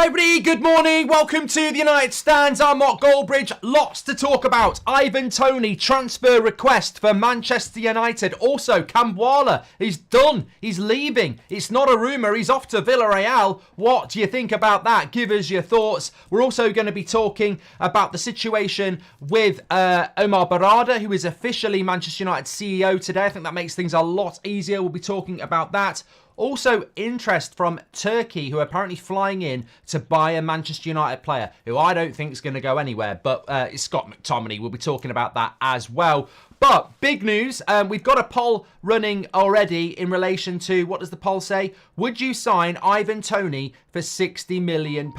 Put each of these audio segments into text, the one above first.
Hello everybody, good morning, welcome to the United Stands. I'm Mark Goldbridge. Lots to talk about. Ivan Toney transfer request for Manchester United. Also, Kambwala is done, he's leaving. It's not a rumour, he's off to Villarreal. What do you think about that? Give us your thoughts. We're also going to be talking about the situation with Omar Barada, who is officially Manchester United CEO today. I think that makes things a lot easier. We'll be talking about that. Also, interest from Turkey, who are apparently flying in to buy a Manchester United player, who I don't think is going to go anywhere, but it's Scott McTominay. We'll be talking about that as well. But big news, we've got a poll running already in relation to, what does the poll say? Would you sign Ivan Toney for £60 million?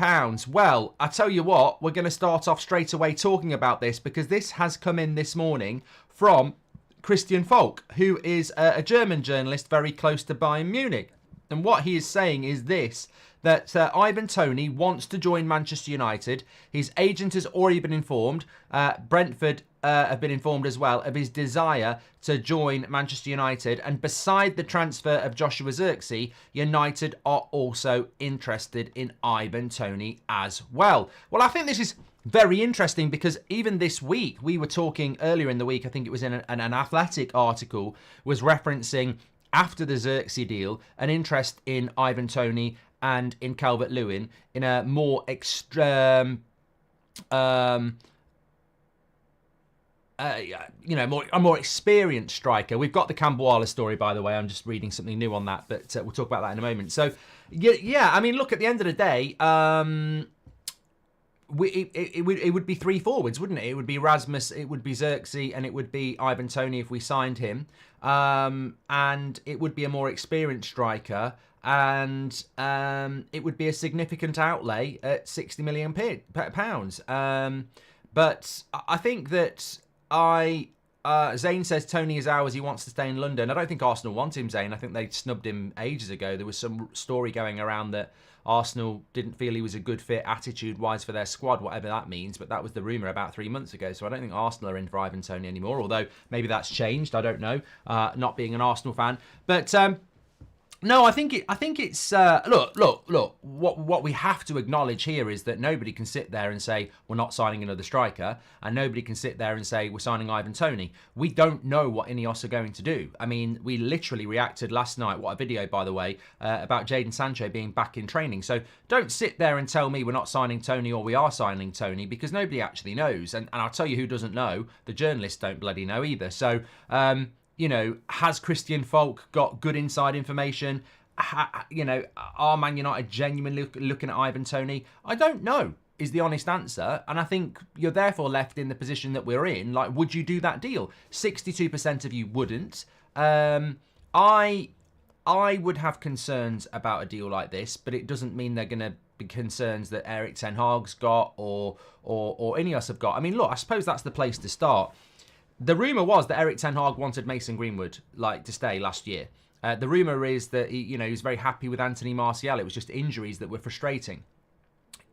Well, I tell you what, we're going to start off straight away talking about this, because this has come in this morning from Christian Falk, who is a German journalist very close to Bayern Munich. And what he is saying is this, that Ivan Toney wants to join Manchester United. His agent has already been informed. Brentford have been informed as well of his desire to join Manchester United. And beside the transfer of Joshua Zirkzee, United are also interested in Ivan Toney as well. Well, I think this is very interesting, because even this week, we were talking earlier in the week, I think it was in an Athletic article, was referencing, after the Zirkzee deal, an interest in Ivan Toney and in Calvert-Lewin in a more extreme, a more experienced striker. We've got the Kambwala story, by the way. I'm just reading something new on that, but we'll talk about that in a moment. So, yeah, I mean, look, at the end of the day, it would be three forwards, wouldn't it? It would be Rasmus, it would be Zirkzee, and it would be Ivan Toney if we signed him. And it would be a more experienced striker, and it would be a significant outlay at £60 million. But I think that Zane says Toney is ours, he wants to stay in London. I don't think Arsenal want him, Zane. I think they snubbed him ages ago. There was some story going around that Arsenal didn't feel he was a good fit attitude-wise for their squad, whatever that means, but that was the rumour about 3 months ago, so I don't think Arsenal are in for Ivan Toney anymore, although maybe that's changed, I don't know, not being an Arsenal fan. But no, I think it's look. What we have to acknowledge here is that nobody can sit there and say we're not signing another striker, and nobody can sit there and say we're signing Ivan Toney. We don't know what Ineos are going to do. I mean, we literally reacted last night. What a video, by the way, about Jadon Sancho being back in training. So don't sit there and tell me we're not signing Toney or we are signing Toney, because nobody actually knows. And I'll tell you who doesn't know. The journalists don't bloody know either. So. Has Christian Falk got good inside information? Are Man United genuinely looking at Ivan Toney? I don't know, is the honest answer. And I think you're therefore left in the position that we're in. Like, would you do that deal? 62% of you wouldn't. I would have concerns about a deal like this, but it doesn't mean they're going to be concerns that Erik ten Hag's got or Ineos have got. I mean, look, I suppose that's the place to start. The rumour was that Erik ten Hag wanted Mason Greenwood to stay last year. The rumour is that he was very happy with Anthony Martial. It was just injuries that were frustrating.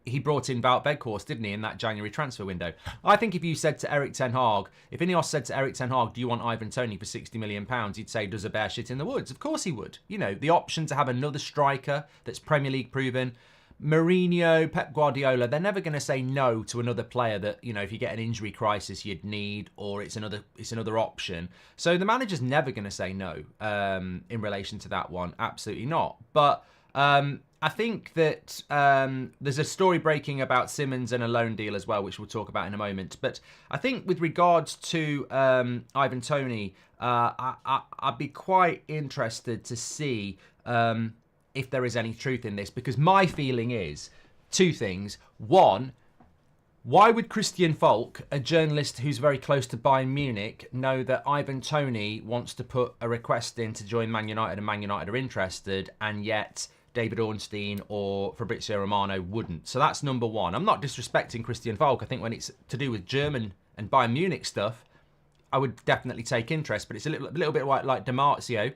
He brought in Wout Weghorst, didn't he, in that January transfer window? I think if you said to Erik ten Hag, if Ineos said to Erik ten Hag, do you want Ivan Toney for £60 million? He'd say, does a bear shit in the woods? Of course he would. The option to have another striker that's Premier League proven. Mourinho, Pep Guardiola, they're never going to say no to another player that, if you get an injury crisis you'd need, or it's another option. So the manager's never going to say no in relation to that one. Absolutely not. But I think that there's a story breaking about Simons and a loan deal as well, which we'll talk about in a moment. But I think with regards to Ivan Toney, I'd be quite interested to see if there is any truth in this, because my feeling is two things. One, why would Christian Falk, a journalist who's very close to Bayern Munich, know that Ivan Toney wants to put a request in to join Man United and Man United are interested, and yet David Ornstein or Fabrizio Romano wouldn't? So that's number one. I'm not disrespecting Christian Falk. I think when it's to do with German and Bayern Munich stuff, I would definitely take interest, but it's a little bit like Di Marzio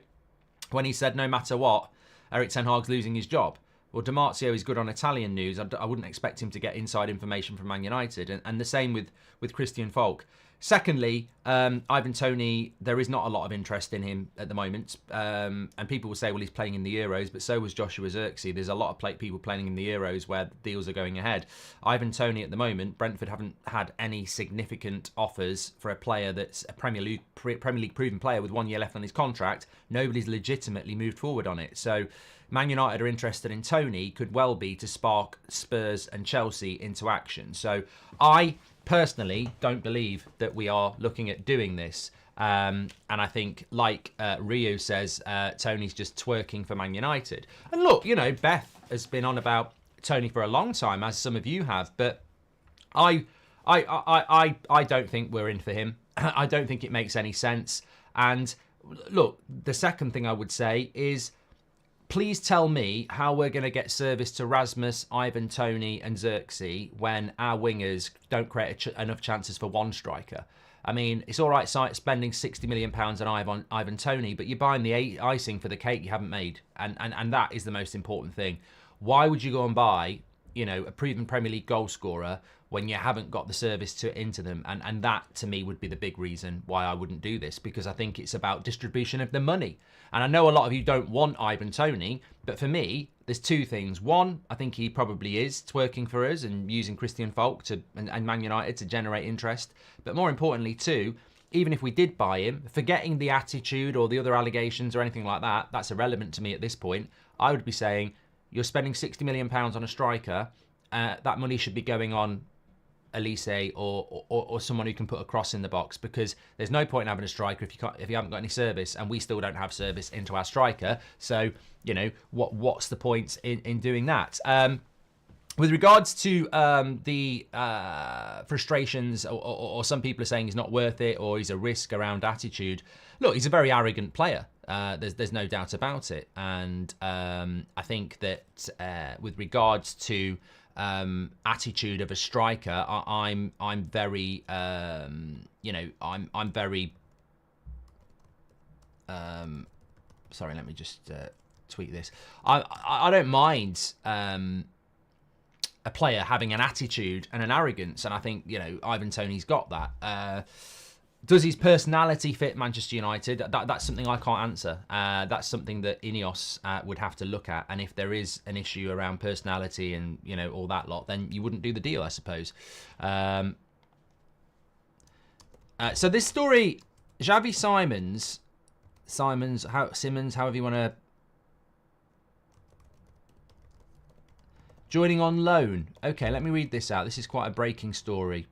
when he said no matter what, Erik ten Hag's losing his job. Well, Di Marzio is good on Italian news. I wouldn't expect him to get inside information from Man United. And the same with Christian Falk. Secondly, Ivan Toney, there is not a lot of interest in him at the moment. And people will say, well, he's playing in the Euros, but so was Joshua Zirkzee. There's a lot of people playing in the Euros where deals are going ahead. Ivan Toney at the moment, Brentford haven't had any significant offers for a player that's a Premier League proven player with 1 year left on his contract. Nobody's legitimately moved forward on it. So Man United are interested in Toney, could well be to spark Spurs and Chelsea into action. So I personally don't believe that we are looking at doing this. And I think, like Rio says, Toney's just twerking for Man United. And look, you know, Beth has been on about Toney for a long time, as some of you have, but I don't think we're in for him. I don't think it makes any sense. And look, the second thing I would say is, please tell me how we're going to get service to Rasmus, Ivan Toney and Zirkzee when our wingers don't create enough chances for one striker. I mean, it's all right spending £60 million on Ivan Toney, but you're buying the icing for the cake you haven't made. And that is the most important thing. Why would you go and buy, you know, a proven Premier League goal scorer when you haven't got the service into them? And that, to me, would be the big reason why I wouldn't do this, because I think it's about distribution of the money. And I know a lot of you don't want Ivan Toney, but for me, there's two things. One, I think he probably is twerking for us and using Christian Falk and Man United to generate interest. But more importantly, two, even if we did buy him, forgetting the attitude or the other allegations or anything like that, that's irrelevant to me at this point. I would be saying, you're spending £60 million on a striker, that money should be going on Elise or someone who can put a cross in the box, because there's no point in having a striker if you haven't got any service, and we still don't have service into our striker. So, you know, what's the point in doing that? With regards to the frustrations, or some people are saying he's not worth it or he's a risk around attitude. Look, he's a very arrogant player. There's no doubt about it. And I think that with regards to attitude of a striker, I'm very I'm very sorry, let me just tweet this. I don't mind a player having an attitude and an arrogance, and I think, you know, Ivan Toney's got that. Does his personality fit Manchester United? That's something I can't answer. That's something that Ineos would have to look at. And if there is an issue around personality and, you know, all that lot, then you wouldn't do the deal, I suppose. So this story, Xavi Simons, however you want to, joining on loan. Okay, let me read this out. This is quite a breaking story.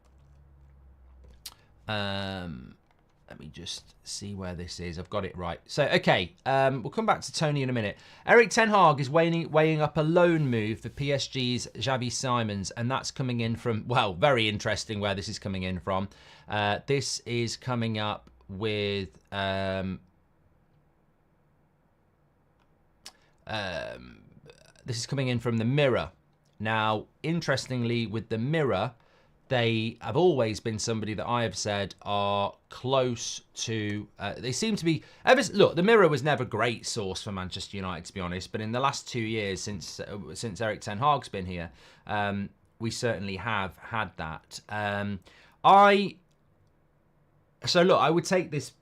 Let me just see where this is. I've got it right. So, okay, we'll come back to Toney in a minute. Erik ten Hag is weighing up a loan move for PSG's Xavi Simons, and that's coming in from, well, very interesting where this is coming in from. This is coming up with this is coming in from the Mirror. Now, interestingly, with the Mirror, they have always been somebody that I have said are close to. They seem to be. Look, the Mirror was never a great source for Manchester United, to be honest. But in the last 2 years, since Erik ten Hag's been here, we certainly have had that. So look, I would take this.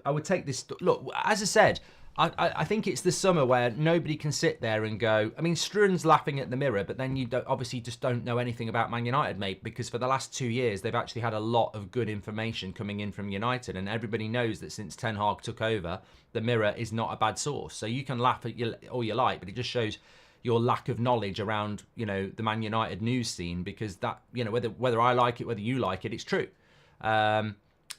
Look, as I said, I think it's the summer where nobody can sit there and go, I mean, Struan's laughing at the Mirror, but then you obviously just don't know anything about Man United, mate, because for the last 2 years, they've actually had a lot of good information coming in from United, and everybody knows that since Ten Hag took over, the Mirror is not a bad source. So you can laugh at all you like, but it just shows your lack of knowledge around, you know, the Man United news scene, because that, you know, whether I like it, whether you like it, it's true.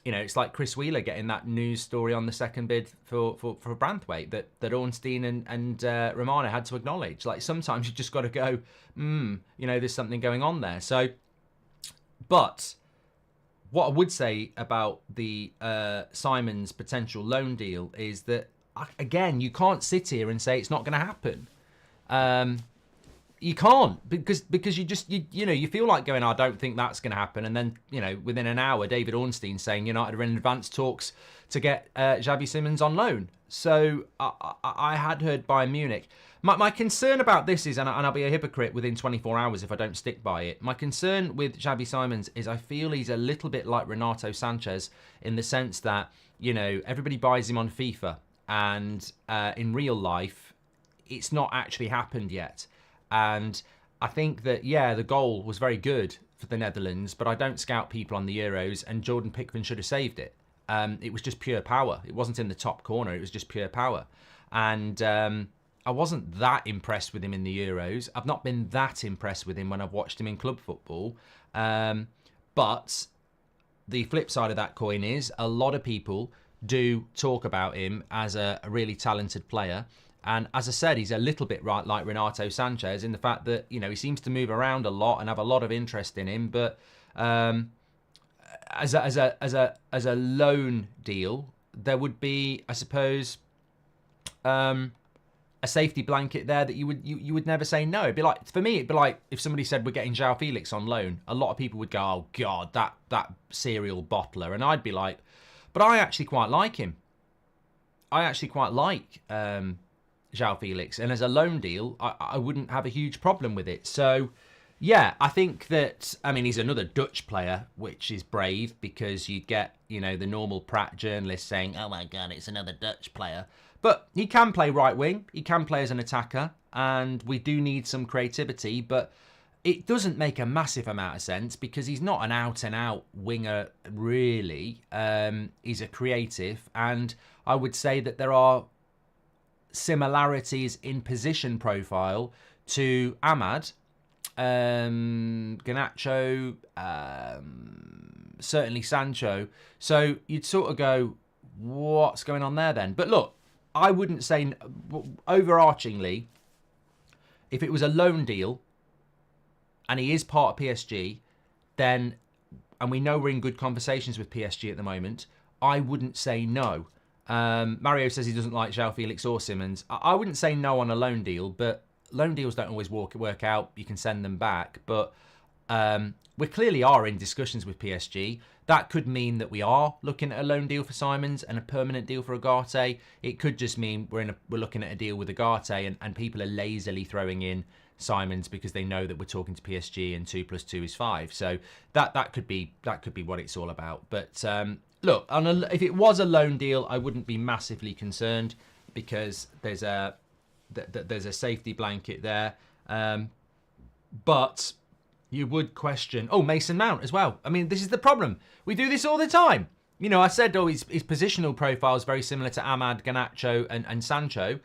You know, it's like Chris Wheeler getting that news story on the second bid for Branthwaite that Ornstein and Romano had to acknowledge. Like, sometimes you just got to go, you know, there's something going on there. So, but what I would say about the Simons potential loan deal is that, again, you can't sit here and say it's not going to happen. You can't, because you feel like going, I don't think that's going to happen. And then, within an hour, David Ornstein saying United are in advanced talks to get Xavi Simons on loan. So I had heard Bayern Munich. My concern about this is, and I'll be a hypocrite within 24 hours if I don't stick by it, my concern with Xavi Simons is I feel he's a little bit like Renato Sanchez in the sense that, everybody buys him on FIFA, and in real life, it's not actually happened yet. And I think that, the goal was very good for the Netherlands, but I don't scout people on the Euros, and Jordan Pickford should have saved it. It was just pure power. It wasn't in the top corner. It was just pure power. And I wasn't that impressed with him in the Euros. I've not been that impressed with him when I've watched him in club football. But the flip side of that coin is a lot of people do talk about him as a really talented player. And as I said, he's a little bit like Renato Sanchez in the fact that, he seems to move around a lot and have a lot of interest in him. But as a loan deal, there would be, I suppose, a safety blanket there that you would never say no. It'd be like, for me, it'd be like if somebody said we're getting João Felix on loan. A lot of people would go, oh God, that serial bottler, and I'd be like, but I actually quite like him. I actually quite like João Felix, and as a loan deal, I wouldn't have a huge problem with it. So, yeah, I think that, he's another Dutch player, which is brave because you'd get, the normal Pratt journalist saying, oh my God, it's another Dutch player. But he can play right wing, he can play as an attacker, and we do need some creativity, but it doesn't make a massive amount of sense because he's not an out-and-out winger, really. He's a creative, and I would say that there are similarities in position profile to Ahmad, Garnacho, certainly Sancho. So you'd sort of go, what's going on there then? But look, I wouldn't say, overarchingly, if it was a loan deal and he is part of PSG, then, and we know we're in good conversations with PSG at the moment, I wouldn't say no. Mario says he doesn't like João Felix or Simons. I wouldn't say no on a loan deal, but loan deals don't always work out. You can send them back. But we clearly are in discussions with PSG. That could mean that we are looking at a loan deal for Simons and a permanent deal for Ugarte. It could just mean we're looking at a deal with Ugarte and people are lazily throwing in Simons because they know that we're talking to PSG and 2 + 2 is 5. So that could be what it's all about. But look, if it was a loan deal, I wouldn't be massively concerned because there's a safety blanket there. But you would question, Mason Mount as well. This is the problem. We do this all the time. I said, his positional profile is very similar to Ahmad, Garnacho and Sancho.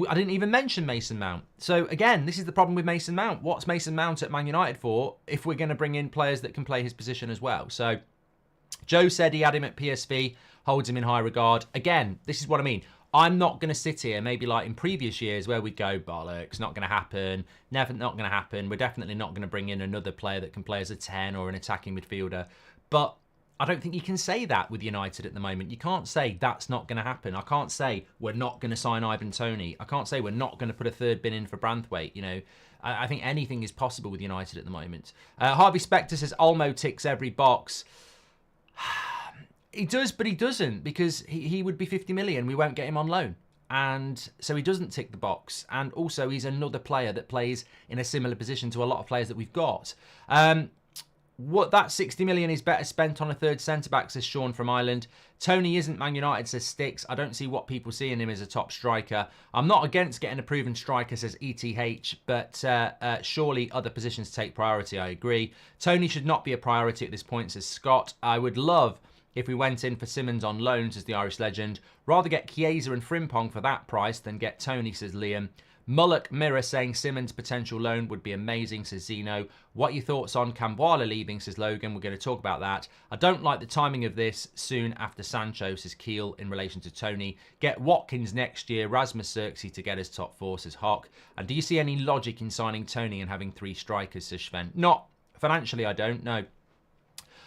I didn't even mention Mason Mount. So again, this is the problem with Mason Mount. What's Mason Mount at Man United for if we're going to bring in players that can play his position as well? So Joe said he had him at PSV, holds him in high regard. Again, this is what I mean. I'm not going to sit here, maybe like in previous years where we'd go, bollocks, not going to happen, never, not going to happen. We're definitely not going to bring in another player that can play as a 10 or an attacking midfielder. But I don't think you can say that with United at the moment. You can't say that's not going to happen. I can't say we're not going to sign Ivan Toney. I can't say we're not going to put a third bin in for Branthwaite. I think anything is possible with United at the moment. Harvey Specter says Olmo ticks every box. He does, but he doesn't, because he would be 50 million. We won't get him on loan. And so he doesn't tick the box. And also he's another player that plays in a similar position to a lot of players that we've got. What that 60 million is better spent on a third centre-back, says Sean from Ireland. Toney isn't Man United, says Sticks. I don't see what people see in him as a top striker. I'm not against getting a proven striker, says ETH, but surely other positions take priority. I agree. Toney should not be a priority at this point, says Scott. I would love if we went in for Simons on loan, says the Irish legend. Rather get Chiesa and Frimpong for that price than get Toney, says Liam. Mullock Mirror saying Simons' potential loan would be amazing, says Zeno. What are your thoughts on Kambwala leaving, says Logan. We're going to talk about that. I don't like the timing of this soon after Sancho, says Keel, in relation to Toney. Get Watkins next year, Rasmus Xerxes to get us top 4, says Hock. And do you see any logic in signing Toney and having 3 strikers, says Sven? Not financially, I don't know.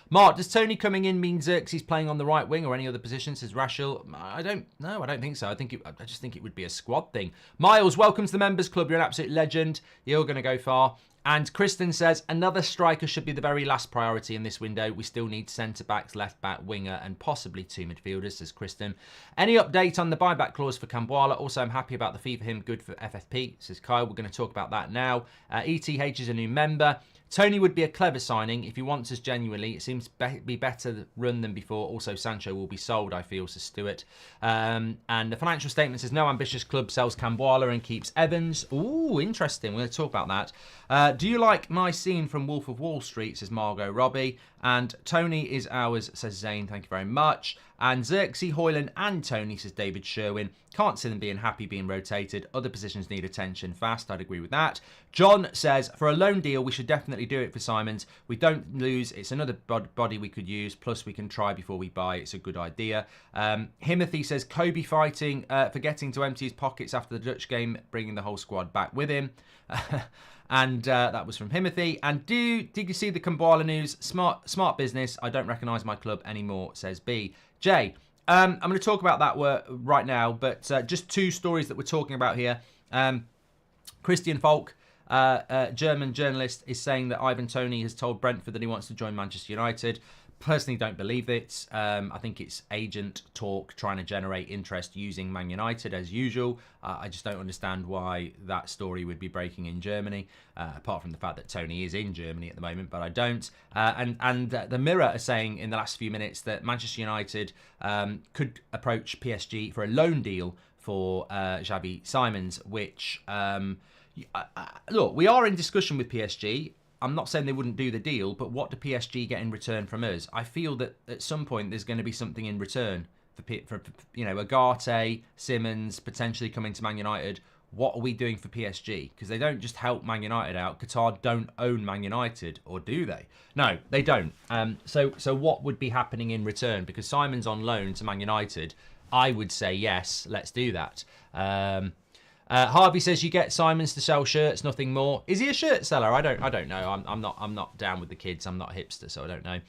Mark, does Toney coming in mean Xerxes playing on the right wing or any other position, says Rachel? I don't think so. I just think it would be a squad thing. Miles, welcome to the members club. You're an absolute legend. You're going to go far. And Kristen says, another striker should be the very last priority in this window. We still need centre-backs, left-back, winger, and possibly 2 midfielders, says Kristen. Any update on the buyback clause for Kambwala? Also, I'm happy about the fee for him. Good for FFP, says Kyle. We're going to talk about that now. ETH is a new member. Toney would be a clever signing if he wants us genuinely. It seems to be better run than before. Also, Sancho will be sold, I feel, says Stuart. And the financial statement says, no ambitious club sells Kambwala and keeps Evans. Ooh, interesting. We're going to talk about that. Do you like my scene from Wolf of Wall Street, says Margot Robbie. And Toney is ours, says Zane. Thank you very much. And Xerxes, Hoyland and Toney, says David Sherwin. Can't see them being happy being rotated. Other positions need attention fast. I'd agree with that. John says, for a loan deal, we should definitely do it for Simons. We don't lose. It's another body we could use. Plus, we can try before we buy. It's a good idea. Himothy says, Kobbie fighting, forgetting to empty his pockets after the Dutch game, bringing the whole squad back with him. And that was from Himothy. And did you see the Kambwala news? Smart business. I don't recognise my club anymore, says B. Jay, I'm going to talk about that right now, but just 2 stories that we're talking about here. Christian Falk, German journalist, is saying that Ivan Toney has told Brentford that he wants to join Manchester United. Personally, don't believe it. I think it's agent talk trying to generate interest using Man United as usual. I just don't understand why that story would be breaking in Germany, apart from the fact that Toney is in Germany at the moment, but I don't. And the Mirror are saying in the last few minutes that Manchester United could approach PSG for a loan deal for Xavi Simons, which, look, we are in discussion with PSG. I'm not saying they wouldn't do the deal, but what do PSG get in return from us? I feel that at some point there's going to be something in return for Ugarte, Simons, potentially coming to Man United. What are we doing for PSG? Because they don't just help Man United out. Qatar don't own Man United, or do they? No, they don't. So what would be happening in return? Because Simon's on loan to Man United, I would say yes, let's do that. Harvey says you get Simons to sell shirts, nothing more. Is he a shirt seller? I don't know. I'm not down with the kids. I'm not a hipster, so I don't know.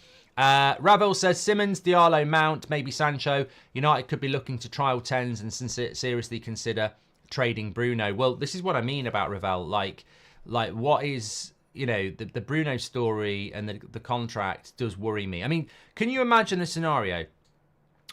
Ravel says Simons, Diallo, Mount, maybe Sancho. United could be looking to trial 10s and seriously consider trading Bruno. Well, this is what I mean about Ravel. Like what is, the Bruno story and the contract does worry me. I mean, can you imagine a scenario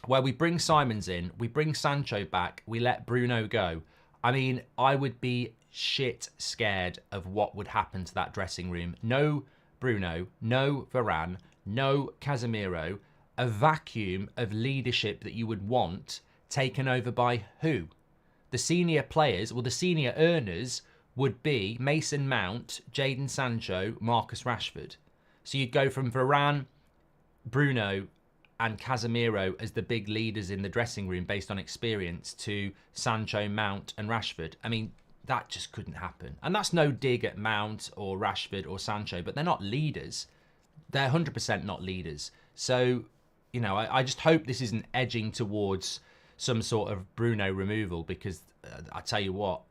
where we bring Simons in, we bring Sancho back, we let Bruno go? I mean, I would be shit scared of what would happen to that dressing room. No Bruno, no Varane, no Casemiro, a vacuum of leadership that you would want taken over by who? The senior players, the senior earners would be Mason Mount, Jadon Sancho, Marcus Rashford. So you'd go from Varane, Bruno, and Casemiro as the big leaders in the dressing room based on experience to Sancho, Mount and Rashford. I mean, that just couldn't happen. And that's no dig at Mount or Rashford or Sancho, but they're not leaders. They're 100% not leaders. So, I just hope this isn't edging towards some sort of Bruno removal, because I tell you what,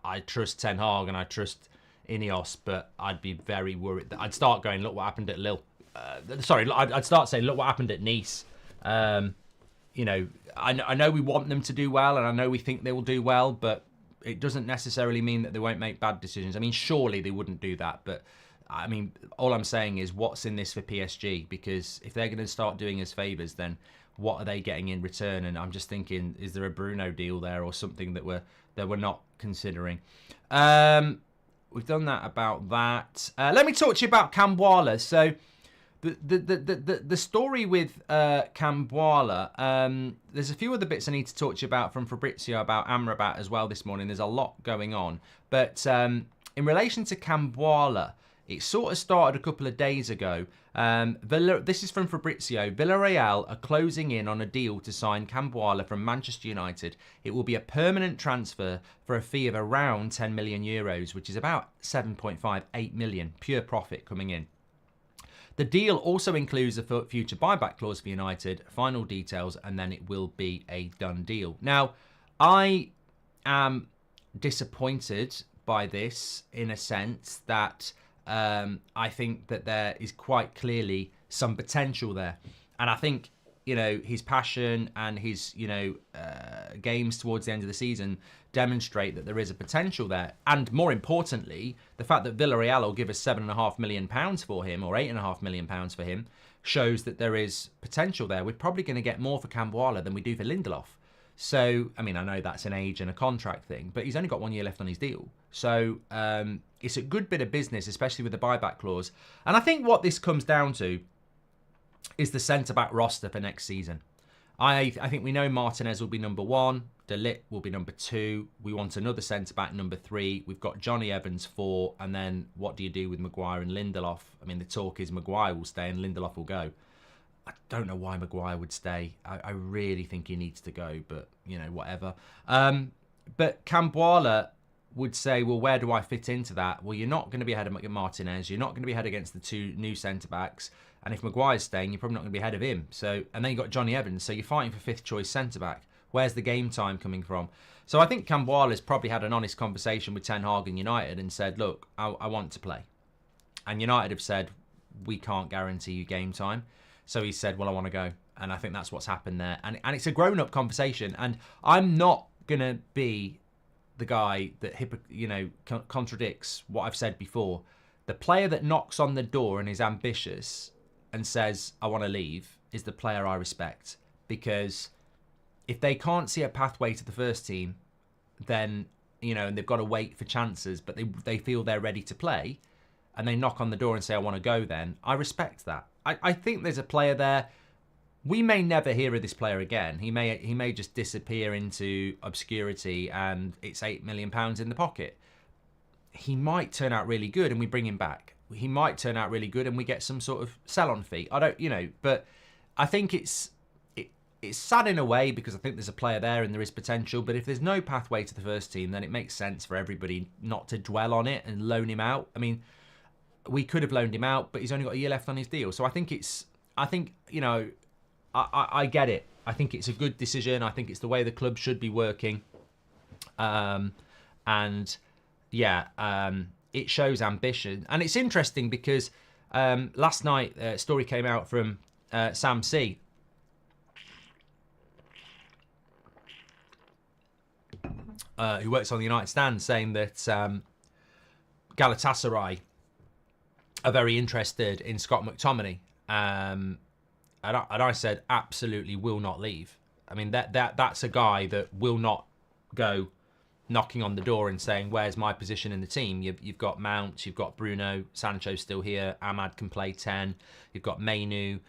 I trust Ten Hag and I trust Ineos, but I'd be very worried. I'd start going, look what happened at Lille. I'd start saying, look what happened at Nice. I know we want them to do well, and I know we think they will do well, but it doesn't necessarily mean that they won't make bad decisions. I mean, surely they wouldn't do that, but I mean, all I'm saying is what's in this for PSG, because if they're going to start doing us favours, then what are they getting in return? And I'm just thinking, is there a Bruno deal there or something that we're not considering? We've done that about that. Let me talk to you about Kambwala. So the story with Kambwala, there's a few other bits I need to talk to you about from Fabrizio about Amrabat as well this morning. There's a lot going on. But in relation to Kambwala, it sort of started a couple of days ago. This is from Fabrizio. Villarreal are closing in on a deal to sign Kambwala from Manchester United. It will be a permanent transfer for a fee of around 10 million euros, which is about 7.58 million pure profit coming in. The deal also includes a future buyback clause for United, final details, and then it will be a done deal. Now, I am disappointed by this in a sense that I think that there is quite clearly some potential there. And I think, his passion and his, games towards the end of the season demonstrate that there is a potential there. And more importantly, the fact that Villarreal will give us £7.5 million for him, or £8.5 million for him, shows that there is potential there. We're probably going to get more for Kambwala than we do for Lindelof. So, I know that's an age and a contract thing, but he's only got 1 year left on his deal. So, it's a good bit of business, especially with the buyback clause. And I think what this comes down to is the centre-back roster for next season. I think we know Martinez will be number 1. De Ligt will be number 2. We want another centre-back, number 3. We've got Johnny Evans, 4. And then what do you do with Maguire and Lindelof? The talk is Maguire will stay and Lindelof will go. I don't know why Maguire would stay. I really think he needs to go, but, whatever. But Kambwala would say, well, where do I fit into that? Well, you're not going to be ahead of Martinez. You're not going to be ahead against the 2 new centre-backs. And if Maguire's staying, you're probably not going to be ahead of him. So, and then you've got Johnny Evans. So you're fighting for 5th choice centre-back. Where's the game time coming from? So I think Kambwala's probably had an honest conversation with Ten Hag and United and said, look, I want to play. And United have said, we can't guarantee you game time. So he said, well, I want to go. And I think that's what's happened there. And it's a grown-up conversation. And I'm not going to be the guy that contradicts what I've said before. The player that knocks on the door and is ambitious and says, I want to leave, is the player I respect. Because if they can't see a pathway to the first team, then, and they've got to wait for chances, but they feel they're ready to play, and they knock on the door and say, I want to go, then I respect that. I think there's a player there. We may never hear of this player again. He may just disappear into obscurity and it's £8 million in the pocket. He might turn out really good and we bring him back. He might turn out really good and we get some sort of sell-on fee. I don't, but I think it's sad in a way because I think there's a player there and there is potential. But if there's no pathway to the first team, then it makes sense for everybody not to dwell on it and loan him out. We could have loaned him out, but he's only got a year left on his deal. So I think I get it. I think it's a good decision. I think it's the way the club should be working. It shows ambition. And it's interesting because last night a story came out from Sam C. Who works on the United stand, saying that Galatasaray are very interested in Scott McTominay. And I said, absolutely will not leave. That's a guy that will not go knocking on the door and saying, where's my position in the team? You've got Mount, you've got Bruno, Sancho's still here, Ahmad can play 10, you've got Mainoo,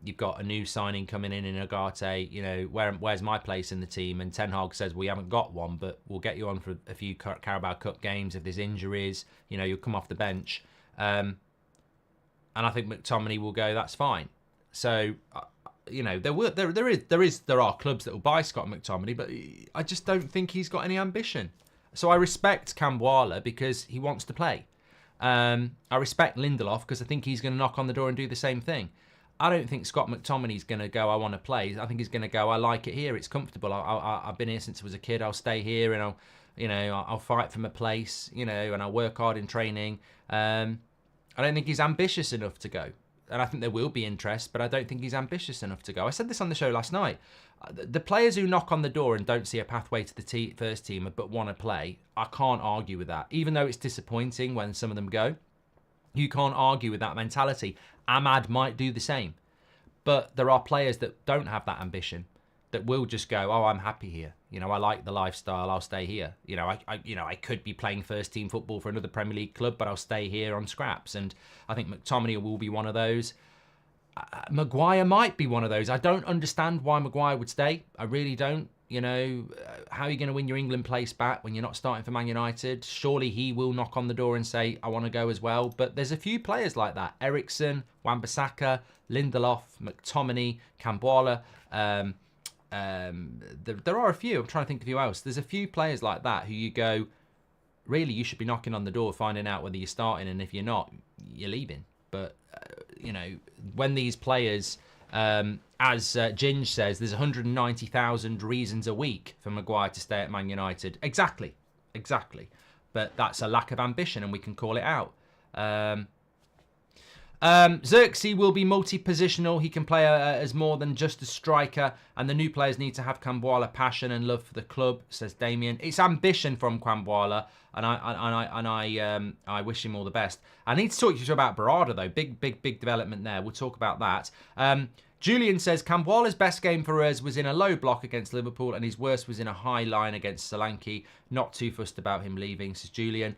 you've got a new signing coming in Agate, where's my place in the team? And Ten Hag says, we haven't got one, but we'll get you on for a few Carabao Cup games. If there's injuries, you'll come off the bench. And I think McTominay will go, that's fine. So, there are clubs that will buy Scott McTominay, but I just don't think he's got any ambition. So I respect Kambwala because he wants to play. I respect Lindelof because I think he's going to knock on the door and do the same thing. I don't think Scott McTominay's going to go, I want to play. I think he's going to go, I like it here. It's comfortable. I've been here since I was a kid. I'll stay here and I'll fight for my place, and I'll work hard in training. I don't think he's ambitious enough to go. And I think there will be interest, but I don't think he's ambitious enough to go. I said this on the show last night. The players who knock on the door and don't see a pathway to the first team but want to play, I can't argue with that. Even though it's disappointing when some of them go, you can't argue with that mentality. Ahmad might do the same. But there are players that don't have that ambition, that will just go, oh, I'm happy here. I like the lifestyle, I'll stay here. I could be playing first team football for another Premier League club, but I'll stay here on scraps. And I think McTominay will be one of those. Maguire might be one of those. I don't understand why Maguire would stay. I really don't. How are you going to win your England place back when you're not starting for Man United? Surely he will knock on the door and say, I want to go as well. But there's a few players like that. Eriksen, Wan-Bissaka, Lindelof, McTominay, Kambwala. There are a few. I'm trying to think of who else. There's a few players like that who you go, really, you should be knocking on the door, finding out whether you're starting, and if you're not, you're leaving. But, when these players, as Ginge says, there's 190,000 reasons a week for Maguire to stay at Man United. Exactly. But that's a lack of ambition, and we can call it out. Xerxes will be multi-positional. He can play as more than just a striker, and the new players need to have Kambwala passion and love for the club, says Damien. It's ambition from Kambwala, and I wish him all the best. I need to talk to you about Barada though. Big development there. We'll talk about that. Julian says, Kambwala's best game for us was in a low block against Liverpool and his worst was in a high line against Solanke. Not too fussed about him leaving, says Julian.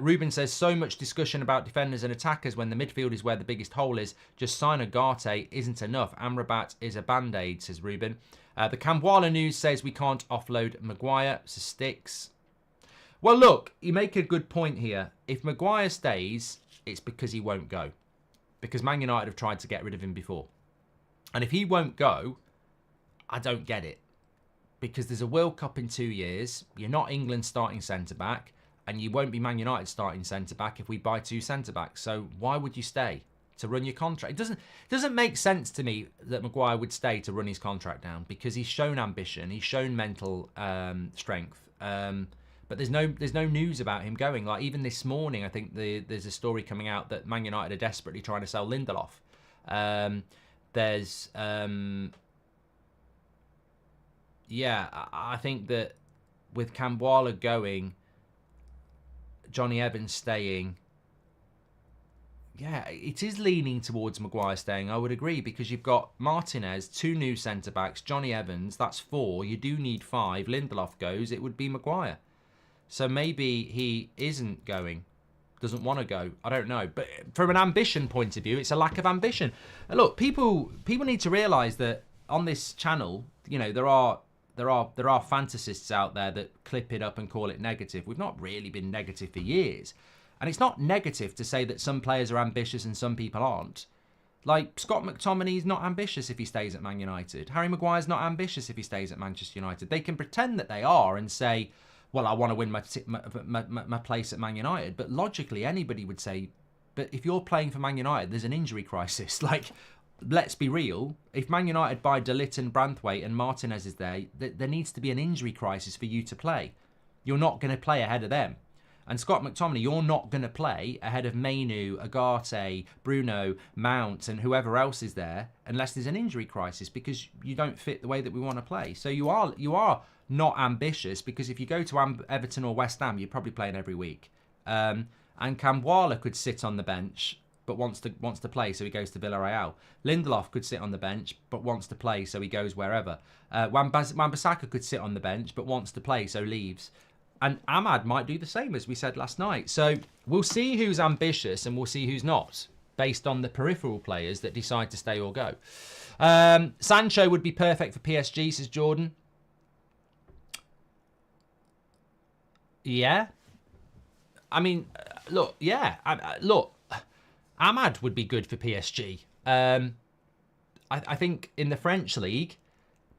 Ruben says, so much discussion about defenders and attackers when the midfield is where the biggest hole is. Just sign Ugarte isn't enough. Amrabat is a band-aid, says Ruben. The Kambwala news says we can't offload Maguire, says Sticks. Well, look, you make a good point here. If Maguire stays, it's because he won't go. Because Man United have tried to get rid of him before. And if he won't go, I don't get it. Because there's a World Cup in 2 years. You're not England starting centre-back. And you won't be Man United starting centre-back if we buy 2 centre-backs. So why would you stay? To run your contract? It doesn't make sense to me that Maguire would stay to run his contract down. Because he's shown ambition. He's shown mental strength. But there's no news about him going. Like even this morning, I think there's a story coming out that Man United are desperately trying to sell Lindelof. There's, yeah, I think that with Kambwala going, Johnny Evans staying, yeah, it is leaning towards Maguire staying, I would agree, because you've got Martinez, 2 new centre-backs, Johnny Evans, that's 4, you do need 5, Lindelof goes, it would be Maguire. So maybe he isn't going. Doesn't want to go. I don't know. But from an ambition point of view, it's a lack of ambition. And look, people need to realise that on this channel, you know, there are fantasists out there that clip it up and call it negative. We've not really been negative for years. And it's not negative to say that some players are ambitious and some people aren't. Like, Scott McTominay's not ambitious if he stays at Man United. Harry Maguire's not ambitious if he stays at Manchester United. They can pretend that they are and say, well, I want to win my place at Man United. But logically, anybody would say, but if you're playing for Man United, there's an injury crisis. Like, let's be real. If Man United buy De Ligt and Branthwaite and Martinez is there, there needs to be an injury crisis for you to play. You're not going to play ahead of them. And Scott McTominay, you're not going to play ahead of Mainoo, Ugarte, Bruno, Mount, and whoever else is there unless there's an injury crisis because you don't fit the way that we want to play. So you are not ambitious because if you go to Everton or West Ham, you're probably playing every week. And Kambwala could sit on the bench but wants to play, so he goes to Villarreal. Lindelof could sit on the bench but wants to play, so he goes wherever. Wan-Bissaka could sit on the bench but wants to play, so leaves. And Ahmad might do the same, as we said last night. So we'll see who's ambitious and we'll see who's not, based on the peripheral players that decide to stay or go. Sancho would be perfect for PSG, says Jordan. Yeah. I mean, look, yeah. Look, Ahmad would be good for PSG. I think in the French league,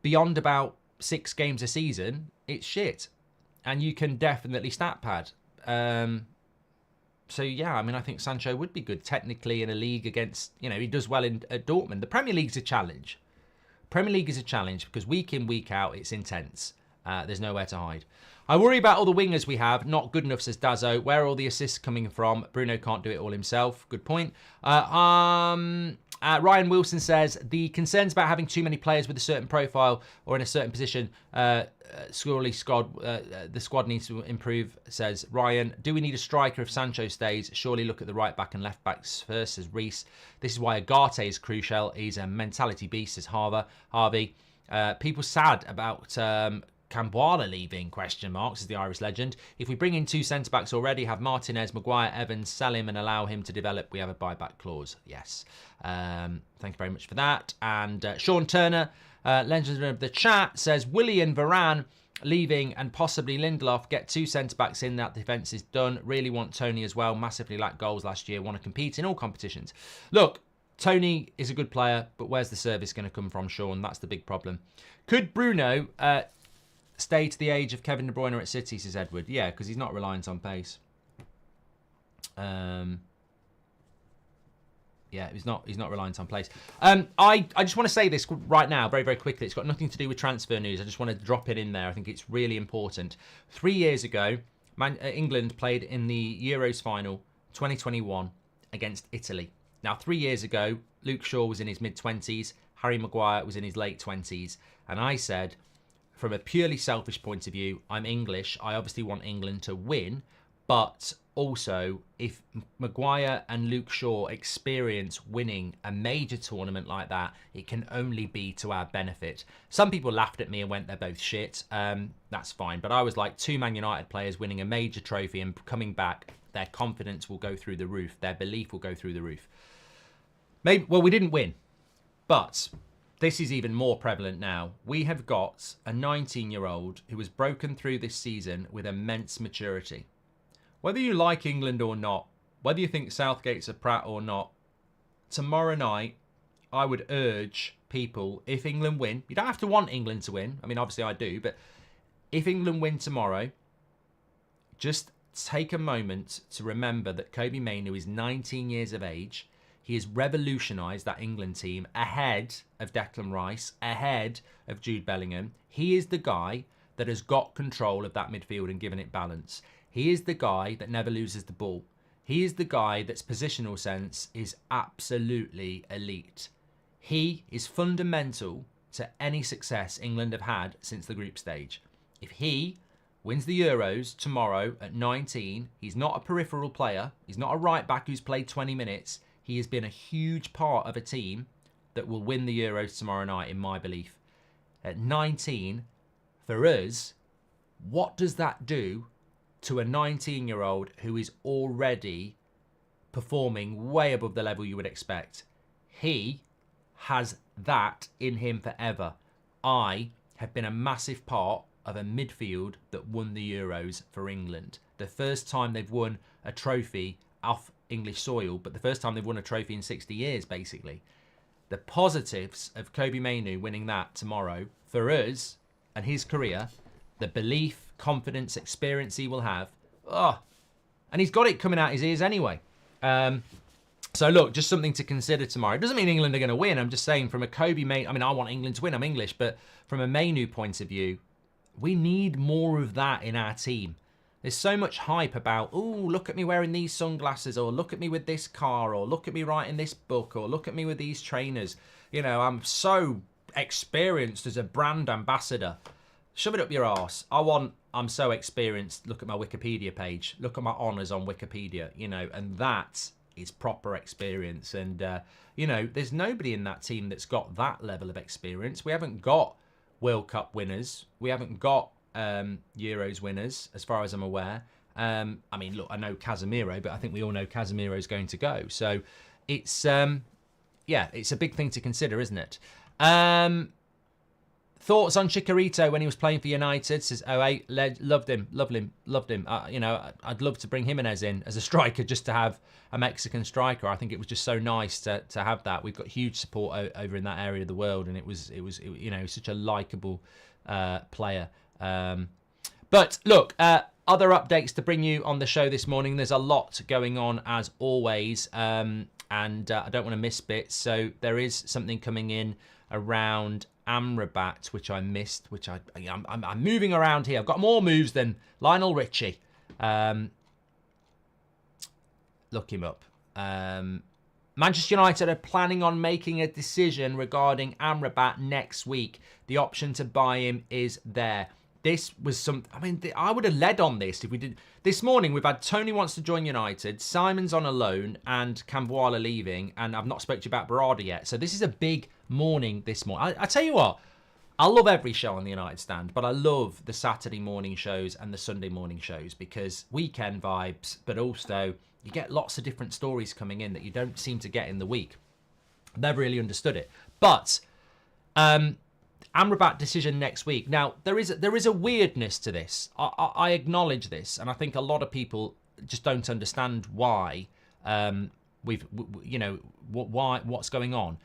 beyond about 6 games a season, it's shit. And you can definitely stat pad. So, yeah, I mean, I think Sancho would be good technically in a league against, you know, he does well at Dortmund. The Premier League's a challenge. Premier League is a challenge because week in, week out, it's intense. There's nowhere to hide. I worry about all the wingers we have. Not good enough, says Dazzo. Where are all the assists coming from? Bruno can't do it all himself. Good point. Ryan Wilson says, the concerns about having too many players with a certain profile or in a certain position, the squad needs to improve, says Ryan. Do we need a striker if Sancho stays? Surely look at the right back and left backs first, says Reese. This is why Ugarte is crucial. He's a mentality beast, says Harvey. People sad about Kambwala leaving, says the Irish legend. If we bring in 2 centre-backs already, have Martinez, Maguire, Evans, sell him and allow him to develop, we have a buyback clause. Yes. Thank you very much for that. And Sean Turner, legend of the chat, says, Willy and Varane leaving and possibly Lindelof, get 2 centre-backs in, that defence is done. Really want Toney as well. Massively lacked goals last year. Want to compete in all competitions. Look, Toney is a good player, but where's the service going to come from, Sean? That's the big problem. Could Bruno stay to the age of Kevin De Bruyne at City, says Edward? Yeah, because he's not reliant on pace. Yeah, he's not reliant on pace. I just want to say this right now, very, very quickly. It's got nothing to do with transfer news. I just want to drop it in there. I think it's really important. 3 years ago, England played in the Euros final 2021 against Italy. Now, 3 years ago, Luke Shaw was in his mid-20s, Harry Maguire was in his late 20s, and I said, from a purely selfish point of view, I'm English. I obviously want England to win, but also if Maguire and Luke Shaw experience winning a major tournament like that, it can only be to our benefit. Some people laughed at me and went, they're both shit. That's fine. But I was like, 2 Man United players winning a major trophy and coming back, their confidence will go through the roof. Their belief will go through the roof. Maybe, well, we didn't win, but this is even more prevalent now. We have got a 19-year-old who has broken through this season with immense maturity. Whether you like England or not, whether you think Southgate's a prat or not, tomorrow night, I would urge people, if England win, you don't have to want England to win. I mean, obviously I do, but if England win tomorrow, just take a moment to remember that Kobbie Mainoo is 19 years of age. He has revolutionised that England team ahead of Declan Rice, ahead of Jude Bellingham. He is the guy that has got control of that midfield and given it balance. He is the guy that never loses the ball. He is the guy that's positional sense is absolutely elite. He is fundamental to any success England have had since the group stage. If he wins the Euros tomorrow at 19, he's not a peripheral player. He's not a right back who's played 20 minutes. He has been a huge part of a team that will win the Euros tomorrow night, in my belief. At 19, for us, what does that do to a 19-year-old who is already performing way above the level you would expect? He has that in him forever. I have been a massive part of a midfield that won the Euros for England. The first time they've won a trophy off English soil, but the first time they've won a trophy in 60 years, basically. The positives of Kobbie Mainoo winning that tomorrow, for us and his career, the belief, confidence, experience he will have, and he's got it coming out his ears anyway. So look, just something to consider tomorrow. It doesn't mean England are going to win. I'm just saying from a Kobbie Mainoo, I mean, I want England to win. I'm English, but from a Mainoo point of view, we need more of that in our team. There's so much hype about, oh, look at me wearing these sunglasses, or look at me with this car, or look at me writing this book, or look at me with these trainers. You know, I'm so experienced as a brand ambassador. Shove it up your arse. I'm so experienced. Look at my Wikipedia page. Look at my honours on Wikipedia, you know, and that is proper experience. And, you know, there's nobody in that team that's got that level of experience. We haven't got World Cup winners. We haven't got Euros winners, as far as I'm aware. I mean, look, I know Casemiro, but I think we all know Casemiro's going to go. So it's, yeah, it's a big thing to consider, isn't it? Thoughts on Chicharito when he was playing for United? Says 08, loved him. You know, I'd love to bring Jimenez in as a striker, just to have a Mexican striker. I think it was just so nice to have that. We've got huge support over in that area of the world, and it was you know, such a likable player. But look, other updates to bring you on the show this morning. There's a lot going on as always, and I don't want to miss bits. So there is something coming in around Amrabat, which I missed, which I'm moving around here. I've got more moves than Lionel Richie. Look him up. Manchester United are planning on making a decision regarding Amrabat next week. The option to buy him is there. This was I mean, I would have led on this if we did. This morning, we've had Toney wants to join United, Simons on a loan, and Kambwala leaving, and I've not spoke to you about Barada yet. So this is a big morning this morning. I tell you what, I love every show on the United Stand, but I love the Saturday morning shows and the Sunday morning shows because weekend vibes, but also you get lots of different stories coming in that you don't seem to get in the week. Never really understood it. But Amrabat decision next week. Now, there is a weirdness to this. I acknowledge this, and I think a lot of people just don't understand why what's going on.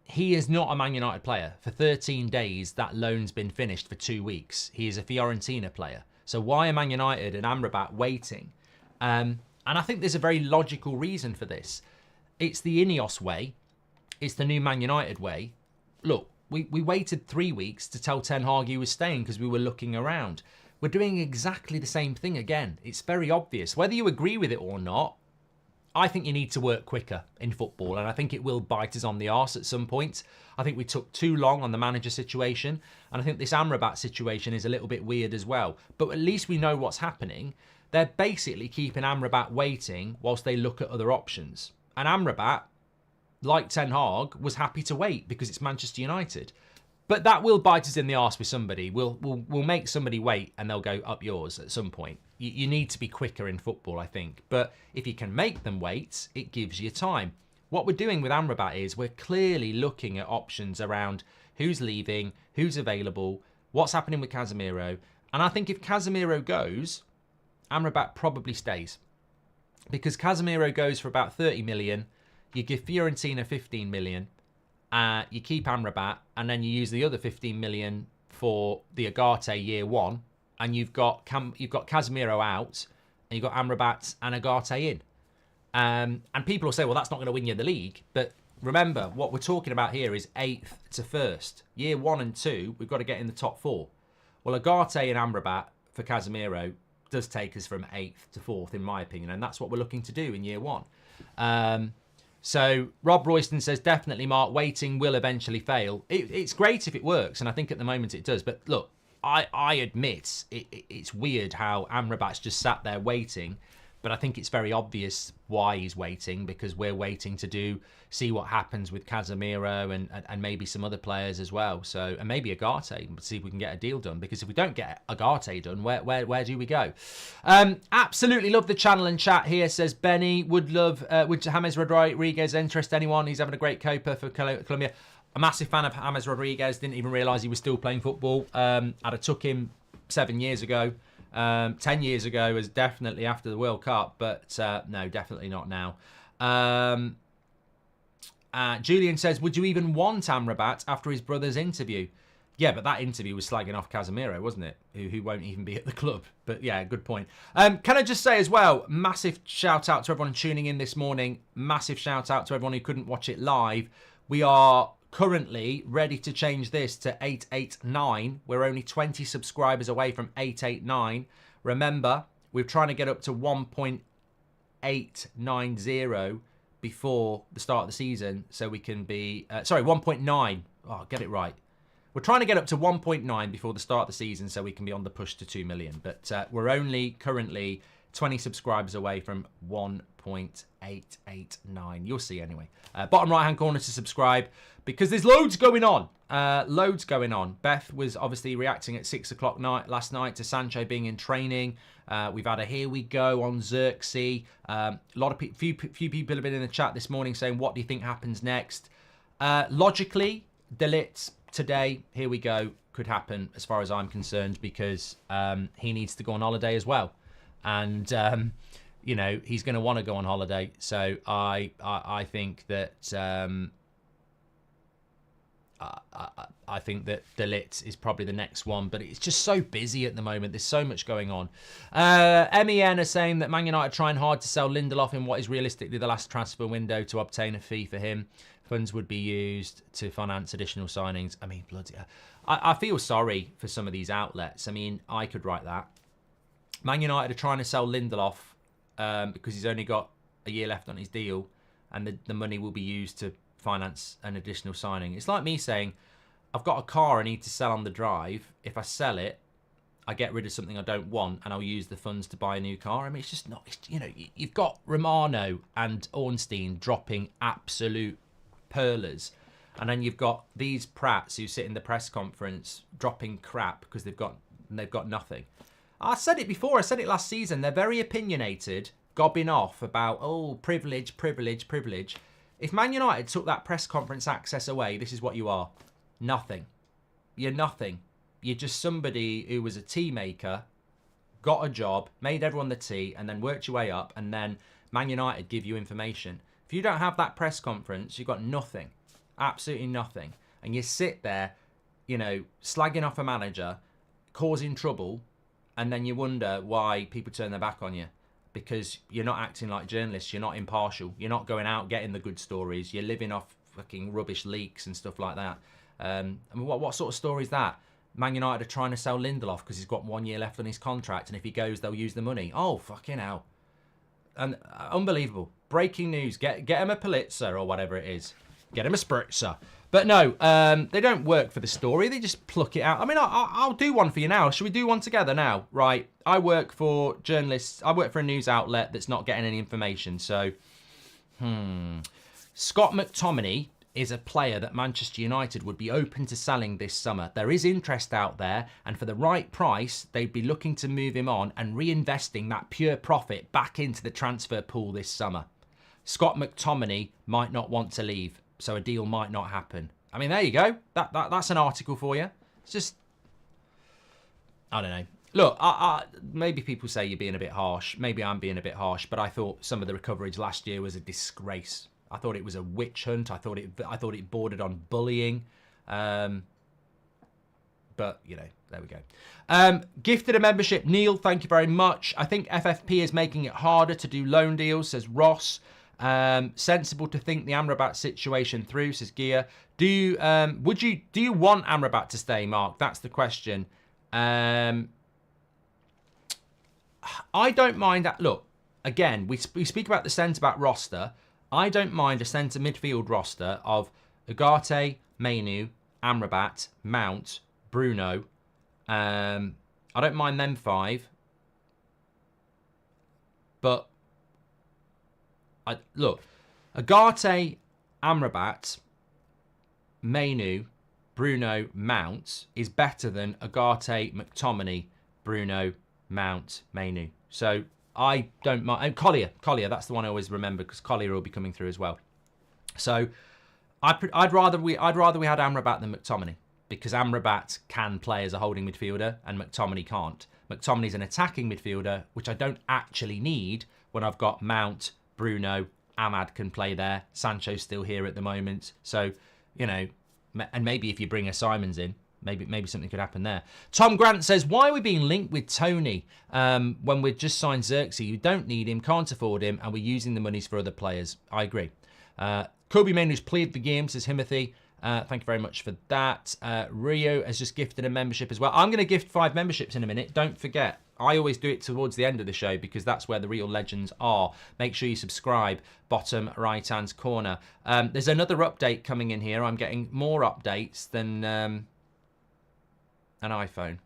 He is not a Man United player. For 13 days, that loan's been finished for 2 weeks. He is a Fiorentina player. So why are Man United and Amrabat waiting? And I think there's a very logical reason for this. It's the Ineos way. It's the new Man United way. Look, we waited 3 weeks to tell Ten Hag he was staying because we were looking around. we're doing exactly the same thing again. It's very obvious. Whether you agree with it or not, I think you need to work quicker in football, and I think it will bite us on the arse at some point. I think we took too long on the manager situation, and I think this Amrabat situation is a little bit weird as well. But at least we know what's happening. They're basically keeping Amrabat waiting whilst they look at other options. And Amrabat, like Ten Hag, was happy to wait because it's Manchester United. But that will bite us in the arse with somebody. We'll make somebody wait and they'll go up yours at some point. You need to be quicker in football, I think. But if you can make them wait, it gives you time. What we're doing with Amrabat is we're clearly looking at options around who's leaving, who's available, what's happening with Casemiro. And I think if Casemiro goes, Amrabat probably stays. Because Casemiro goes for about 30 million. You give Fiorentina 15 million. You keep Amrabat, and then you use the other 15 million for the Agarte year one, and you've got Casemiro out, and you've got Amrabat and Agarte in. And people will say, well, that's not going to win you the league. But remember, what we're talking about here is 8th to 1st. Year 1 and 2, we've got to get in the top 4. Well, Agarte and Amrabat for Casemiro does take us from 8th to 4th, in my opinion, and that's what we're looking to do in year 1. So Rob Royston says, definitely, Mark, waiting will eventually fail. It's great if it works, and I think at the moment it does. But look, I admit it's weird how Amrabat's just sat there waiting, but I think it's very obvious why he's waiting, because we're waiting to see what happens with Casemiro and maybe some other players as well. So, and maybe Agarte, see if we can get a deal done, because if we don't get Agarte done, where do we go? Absolutely love the channel and chat here, says Benny. Would James Rodriguez interest anyone? He's having a great Copa for Colombia. A massive fan of James Rodriguez. Didn't even realise he was still playing football. I'd have took him 7 years ago. 10 years ago was definitely after the World Cup, but no, definitely not now. Julian says, would you even want Amrabat after his brother's interview? Yeah, but that interview was slagging off Casemiro, wasn't it? Who won't even be at the club. But yeah, good point. Can I just say as well, massive shout out to everyone tuning in this morning. Massive shout out to everyone who couldn't watch it live. We are currently ready to change this to 889. We're only 20 subscribers away from 889. Remember, we're trying to get up to 1.890 before the start of the season, so we can be 1.9. Oh, get it right. We're trying to get up to 1.9 before the start of the season, so we can be on the push to 2 million. But we're only currently 20 subscribers away from 1.889. You'll see anyway. Bottom right hand corner to subscribe, because there's loads going on. Beth was obviously reacting at 6 o'clock last night to Sancho being in training. We've had a here we go on Xerxes. Few people have been in the chat this morning saying, what do you think happens next? Logically, De Ligt today, here we go, could happen as far as I'm concerned, because he needs to go on holiday as well. And you know, he's going to want to go on holiday. So I think that I think that De Ligt is probably the next one, but it's just so busy at the moment. There's so much going on. MEN are saying that Man United are trying hard to sell Lindelof in what is realistically the last transfer window to obtain a fee for him. Funds would be used to finance additional signings. I mean, bloody hell. I feel sorry for some of these outlets. I mean, I could write that. Man United are trying to sell Lindelof because he's only got a year left on his deal, and the money will be used to finance an additional signing. It's like me saying, I've got a car I need to sell on the drive. If I sell it, I get rid of something I don't want, and I'll use the funds to buy a new car. I mean, it's just not, you know, you've got Romano and Ornstein dropping absolute perlers, and then you've got these prats who sit in the press conference dropping crap because they've got nothing. I said it before, I said it last season, they're very opinionated, gobbing off about, oh, privilege. If Man United took that press conference access away, this is what you are. Nothing. You're nothing. You're just somebody who was a tea maker, got a job, made everyone the tea, and then worked your way up, and then Man United give you information. If you don't have that press conference, you've got nothing. Absolutely nothing. And you sit there, you know, slagging off a manager, causing trouble, and then you wonder why people turn their back on you. Because you're not acting like journalists, you're not impartial, you're not going out getting the good stories, you're living off fucking rubbish leaks and stuff like that. I mean, what sort of story is that? Man United are trying to sell Lindelof because he's got 1 year left on his contract, and if he goes, they'll use the money. Oh, fucking hell. And unbelievable. Breaking news. Get him a Pulitzer or whatever it is. Get him a Spritzer. But no, they don't work for the story. They just pluck it out. I mean, I'll do one for you now. Should we do one together now? Right. I work for journalists. I work for a news outlet that's not getting any information. So, Scott McTominay is a player that Manchester United would be open to selling this summer. There is interest out there, and for the right price, they'd be looking to move him on and reinvesting that pure profit back into the transfer pool this summer. Scott McTominay might not want to leave, so a deal might not happen. I mean, there you go. That's an article for you. It's just, I don't know. Look, maybe people say you're being a bit harsh. Maybe I'm being a bit harsh, but I thought some of the coverage last year was a disgrace. I thought it was a witch hunt. I thought it bordered on bullying. But, you know, there we go. Gifted a membership. Neil, thank you very much. I think FFP is making it harder to do loan deals, says Ross. Sensible to think the Amrabat situation through, says Gia. Do you want Amrabat to stay, Mark? That's the question. I don't mind that. Look, again, we speak about the centre-back roster. I don't mind a centre midfield roster of Ugarte, Mainoo, Amrabat, Mount, Bruno. I don't mind them 5. But, look, Ugarte, Amrabat, Mainoo, Bruno, Mount is better than Ugarte, McTominay, Bruno, Mount, Mainoo. So, I don't mind. And Collier, that's the one I always remember because Collier will be coming through as well. So I'd rather we had Amrabat than McTominay because Amrabat can play as a holding midfielder and McTominay can't. McTominay's an attacking midfielder, which I don't actually need when I've got Mount, Bruno, Ahmad can play there. Sancho's still here at the moment. So, you know, and maybe if you bring a Simons in, maybe something could happen there. Tom Grant says, why are we being linked with Toney when we've just signed Xerxes? You don't need him, can't afford him, and we're using the monies for other players. I agree. Kobbie Mainoo's played the game, says Himothy. Thank you very much for that. Rio has just gifted a membership as well. I'm going to gift 5 memberships in a minute. Don't forget, I always do it towards the end of the show because that's where the real legends are. Make sure you subscribe, bottom right-hand corner. There's another update coming in here. I'm getting more updates than an iPhone.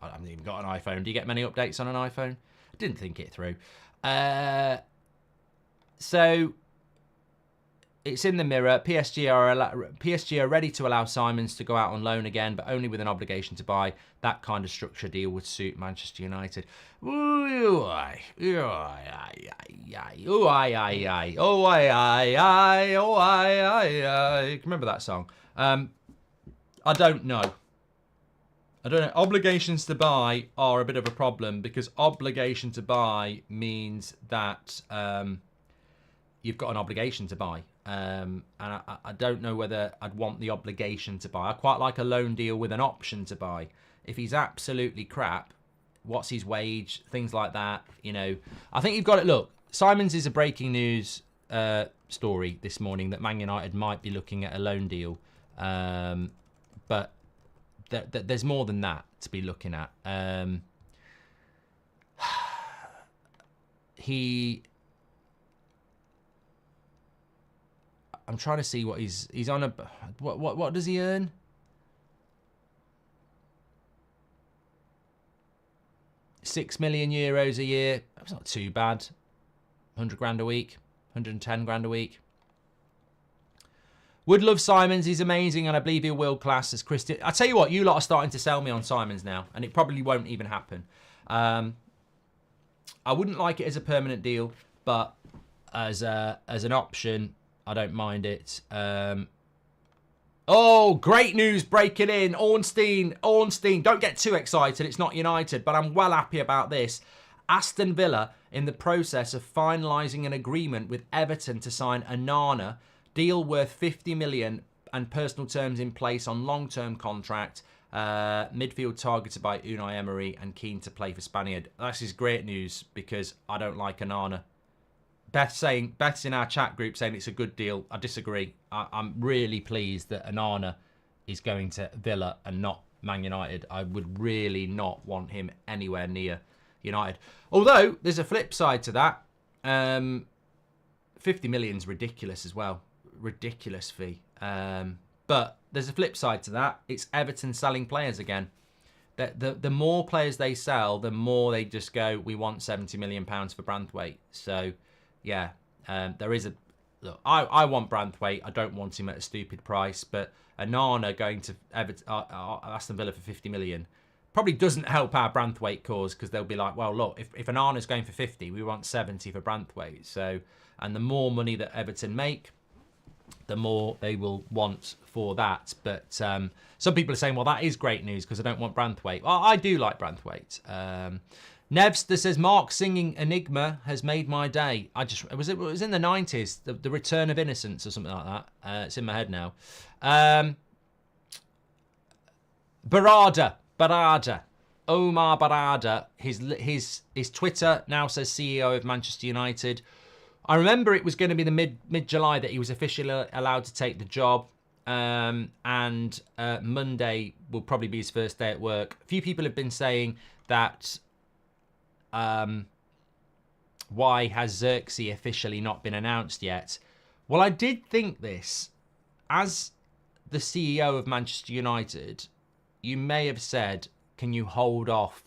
I haven't even got an iPhone. Do you get many updates on an iPhone? I didn't think it through. So it's in the Mirror. PSG are ready to allow Simons to go out on loan again, but only with an obligation to buy. That kind of structure deal would suit Manchester United. Remember that song? I don't know. Obligations to buy are a bit of a problem because obligation to buy means that you've got an obligation to buy. And I don't know whether I'd want the obligation to buy. I quite like a loan deal with an option to buy. If he's absolutely crap, what's his wage? Things like that. You know, I think you've got it. Look, Simons is a breaking news story this morning that Man United might be looking at a loan deal. But there's more than that to be looking at. I'm trying to see what he's on a. What does he earn? €6 million a year. That's not too bad. 100 grand a week, 110 grand a week. Would love Simons. He's amazing, and I believe he'll world class as Christian. I tell you what, you lot are starting to sell me on Simons now, and it probably won't even happen. I wouldn't like it as a permanent deal, but as an option, I don't mind it. Oh, great news breaking in. Ornstein. Don't get too excited. It's not United, but I'm well happy about this. Aston Villa in the process of finalising an agreement with Everton to sign Onana. Deal worth 50 million and personal terms in place on long-term contract. Midfield targeted by Unai Emery and keen to play for Spaniard. This is great news because I don't like Onana. Beth's in our chat group saying it's a good deal. I disagree. I'm really pleased that Onana is going to Villa and not Man United. I would really not want him anywhere near United. Although, there's a flip side to that. 50 million's ridiculous as well. Ridiculous fee. But there's a flip side to that. It's Everton selling players again. The more players they sell, the more they just go, we want £70 million for Branthwaite. So, yeah, there is a... Look, I want Branthwaite. I don't want him at a stupid price. But Onana going to Aston Villa for 50 million probably doesn't help our Branthwaite cause, because they'll be like, well, look, if Onana's going for 50, we want 70 for Branthwaite. So, and the more money that Everton make, the more they will want for that. But some people are saying, well, that is great news because I don't want Branthwaite. Well, I do like Branthwaite. Nevs that says, Mark singing Enigma has made my day. It was in the 90s, the Return of Innocence or something like that. It's in my head now. Barada, Omar Barada. His Twitter now says CEO of Manchester United. I remember it was going to be the mid-July that he was officially allowed to take the job. And Monday will probably be his first day at work. A few people have been saying that why has Xerxes officially not been announced yet? Well, I did think this. As the CEO of Manchester United, you may have said, can you hold off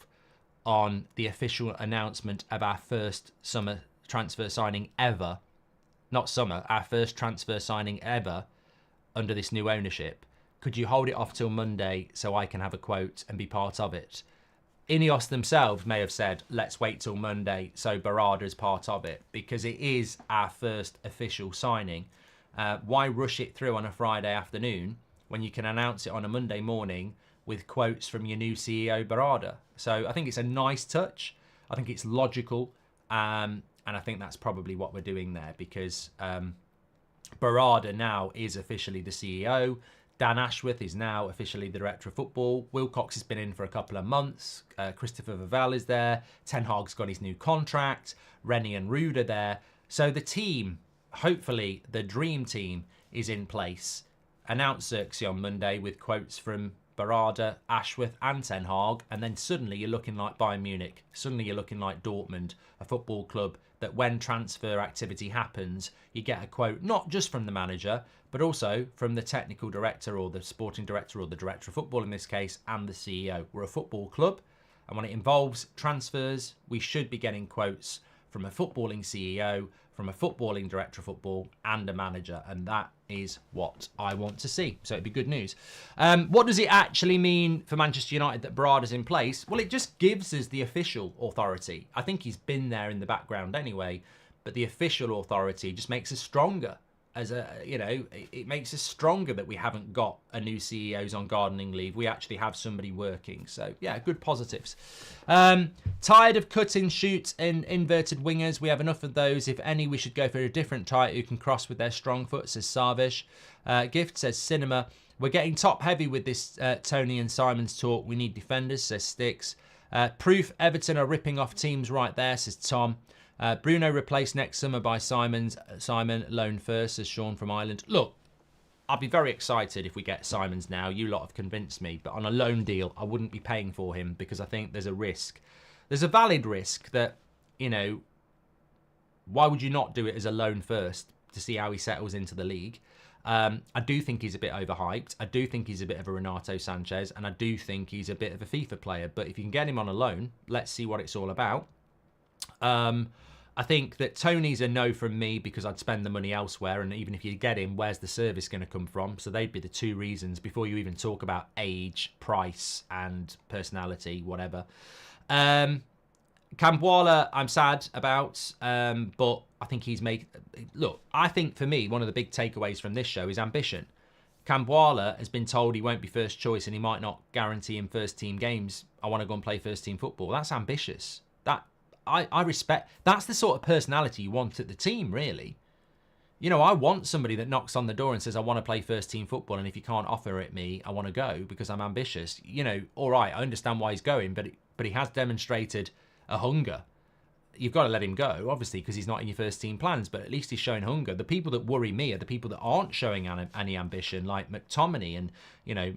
on the official announcement of our first summer transfer signing ever? Not summer, our first transfer signing ever under this new ownership. Could you hold it off till Monday so I can have a quote and be part of it? Ineos themselves may have said, let's wait till Monday so Barada is part of it, because it is our first official signing. Why rush it through on a Friday afternoon when you can announce it on a Monday morning with quotes from your new CEO, Barada? So I think it's a nice touch. I think it's logical. And I think that's probably what we're doing there, because Barada now is officially the CEO. Dan Ashworth is now officially the Director of Football. Wilcox has been in for a couple of months. Christopher Vavell is there. Ten Hag's got his new contract. Rennie and Rude are there. So the team, hopefully the dream team, is in place. Announce Xerxes on Monday with quotes from Barada, Ashworth and Ten Hag, and then suddenly you're looking like Bayern Munich. Suddenly you're looking like Dortmund, a football club that when transfer activity happens, you get a quote not just from the manager, but also from the technical director or the sporting director or the director of football in this case, and the CEO. We're a football club, and when it involves transfers, we should be getting quotes from a footballing CEO, from a footballing director of football, and a manager, and that is what I want to see. So it'd be good news. What does it actually mean for Manchester United that Barada's in place? Well, it just gives us the official authority. I think he's been there in the background anyway, but the official authority just makes us stronger. As a, you know, it makes us stronger that we haven't got a new CEO's on gardening leave. We actually have somebody working. So, yeah, good positives. Tired of cut and shoot in inverted wingers. We have enough of those. If any, we should go for a different type who can cross with their strong foot, says Sarvish. Gift says Cinema. We're getting top heavy with this Toney and Simons talk. We need defenders, says Sticks. Proof Everton are ripping off teams right there, says Tom. Bruno replaced next summer by Simon loan first, says Sean from Ireland. Look, I'd be very excited if we get Simons now. You lot have convinced me. But on a loan deal, I wouldn't be paying for him because I think there's a risk. There's a valid risk that, you know, why would you not do it as a loan first to see how he settles into the league? I do think he's a bit overhyped. I do think he's a bit of a Renato Sanchez. And I do think he's a bit of a FIFA player. But if you can get him on a loan, let's see what it's all about. I think that Toney's a no from me because I'd spend the money elsewhere, and even if you get him, where's the service going to come from? So they'd be the two reasons before you even talk about age, price and personality, whatever. Kambwala, I'm sad about, but I think he's made... Look, I think for me, one of the big takeaways from this show is ambition. Kambwala has been told he won't be first choice and he might not guarantee him first team games. I want to go and play first team football. That's ambitious. I respect. That's the sort of personality you want at the team, really. You know, I want somebody that knocks on the door and says, I want to play first team football, and if you can't offer it me, I want to go because I'm ambitious. You know, all right, I understand why he's going, but he has demonstrated a hunger. you've got to let him go, obviously, because he's not in your first team plans, but at least he's showing hunger. The people that worry me are the people that aren't showing any ambition, like McTominay and,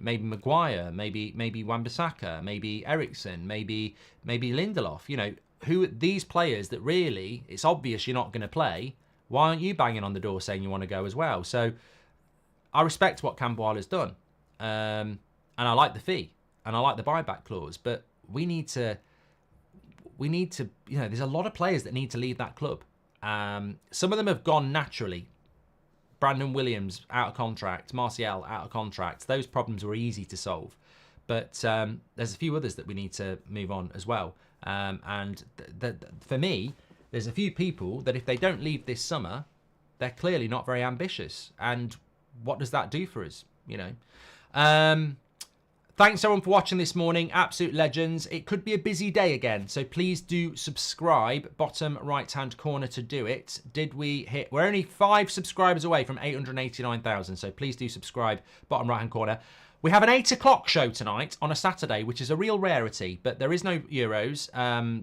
maybe Maguire, maybe Wan-Bissaka, maybe Eriksen, maybe Lindelof, who these players that really, it's obvious you're not going to play. Why aren't you banging on the door saying you want to go as well? So I respect what Kambwala's done. And I like the fee and I like the buyback clause, but we need to, there's a lot of players that need to leave that club. Some of them have gone naturally. Brandon Williams out of contract, Martial out of contract. Those problems were easy to solve. But there's a few others that we need to move on as well. And for me, there's a few people that if they don't leave this summer, they're clearly not very ambitious. And what does that do for us? Thanks everyone for watching this morning. Absolute legends. It could be a busy day again, so please do subscribe. Bottom right hand corner to do it. We're only 5 subscribers away from 889,000, so please do subscribe. Bottom right hand corner. We have an 8 o'clock show tonight on a Saturday, which is a real rarity, but there is no Euros,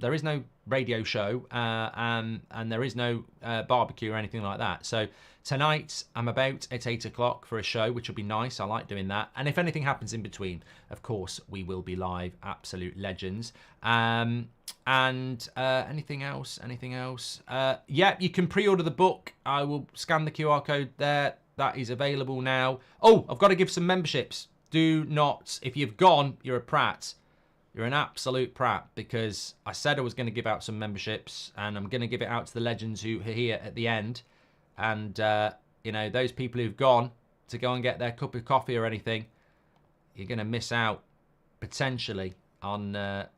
there is no radio show, and there is no barbecue or anything like that. So tonight I'm about at 8 o'clock for a show, which will be nice. I like doing that. And if anything happens in between, of course, we will be live. Absolute legends. Anything else? Yeah, you can pre-order the book. I will scan the QR code there. That is available now. Oh, I've got to give some memberships. Do not, if you've gone, you're a prat. You're an absolute prat, because I said I was going to give out some memberships, and I'm going to give it out to the legends who are here at the end. And, those people who've gone to go and get their cup of coffee or anything, you're going to miss out, potentially, on the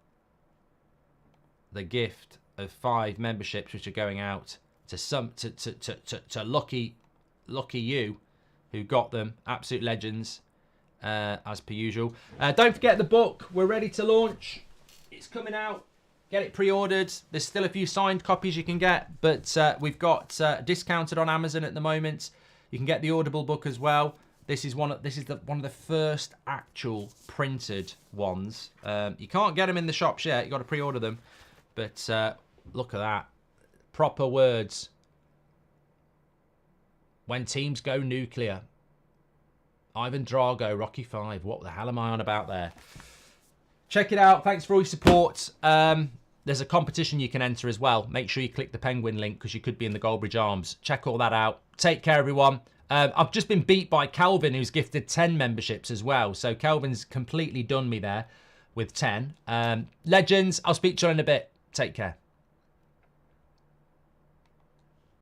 gift of 5 memberships, which are going out to lucky you who got them. Absolute legends. As per usual. Don't forget the book. We're ready to launch. It's coming out. Get it pre-ordered. There's still a few signed copies you can get, but we've got discounted on Amazon at the moment. You can get the Audible book as well. This is one of the first actual printed ones. You can't get them in the shops yet. You got to pre-order them. But look at that. Proper words. When teams go nuclear. Ivan Drago, Rocky 5. What the hell am I on about there? Check it out. Thanks for all your support. There's a competition you can enter as well. Make sure you click the Penguin link, because you could be in the Goldbridge Arms. Check all that out. Take care, everyone. I've just been beat by Kelvin, who's gifted 10 memberships as well. So Kelvin's completely done me there with 10. Legends, I'll speak to you in a bit. Take care.